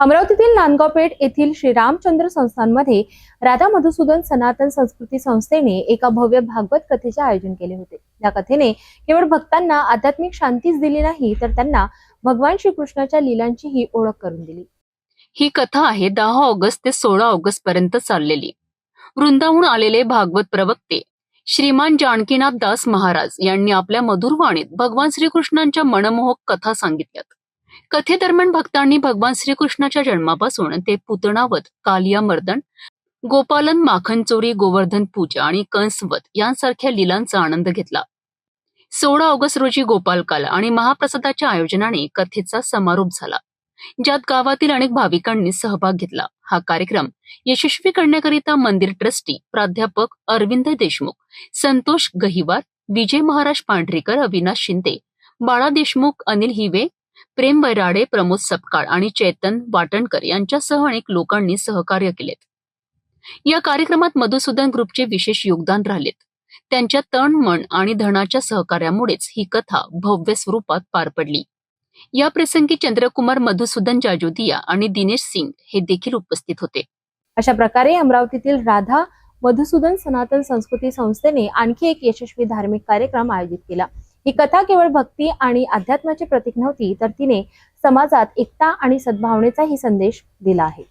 अमरावतीतील नांदगावपेठ येथील श्री रामचंद्र संस्थानमध्ये राधा मधुसूदन सनातन संस्कृती संस्थेने एका भव्य भागवत कथेचे आयोजन केले होते। या कथेने केवळ भक्तांना आध्यात्मिक शांतीच दिली नाही, तर त्यांना भगवान श्रीकृष्णाच्या लीलांचीही ओळख करून दिली। ही कथा आहे 10 ऑगस्ट ते 16 ऑगस्ट पर्यंत चाललेली। वृंदाहून आलेले भागवत प्रवक्ते श्रीमान जानकीनाथ दास महाराज यांनी आपल्या मधुर वाणीत भगवान श्रीकृष्णांच्या मनमोहक कथा सांगितल्यात। कथेदरम्यान भक्तांनी भगवान श्रीकृष्णाच्या जन्मापासून ते पुतणावध, कालिया मर्दन, गोपालन, माखन चोरी, गोवर्धन पूजा आणि कंसवध यांसारख्या लीलांचा आनंद घेतला। 16 ऑगस्ट रोजी गोपालकाल आणि महाप्रसादाच्या आयोजनाने कथेचा समारोप झाला, ज्यात गावातील अनेक भाविकांनी सहभाग घेतला। हा कार्यक्रम यशस्वी करण्याकरिता मंदिर ट्रस्टी प्राध्यापक अरविंद देशमुख, संतोष गहिवार, विजय महाराज पांढरेकर, अविनाश शिंदे, बाळा देशमुख, अनिल हिवे, प्रेम बैराडे, प्रमोद सपकाळ आणि चैतन वाटणकर यांच्यासह अनेक लोकांनी सहकार्य केलेत। या कार्यक्रमात मधुसूदन ग्रुपचे विशेष योगदान राहिलेत। त्यांच्या तन, मन आणि धनाच्या सहकार्यामुळेच ही कथा भव्य स्वरूपात पार पडली। या प्रसंगी चंद्रकुमार मधुसूदन जाजोदिया आणि दिनेश सिंग हे देखील उपस्थित होते। अशा प्रकारे अमरावतीतील राधा मधुसूदन सनातन संस्कृती संस्थेने आणखी एक यशस्वी धार्मिक कार्यक्रम आयोजित केला। ही कथा केवळ भक्ती आणि अध्यात्माचे प्रतीक नव्हती, तर तिने समाजात एकता आणि सद्भावनेचाही संदेश दिला आहे।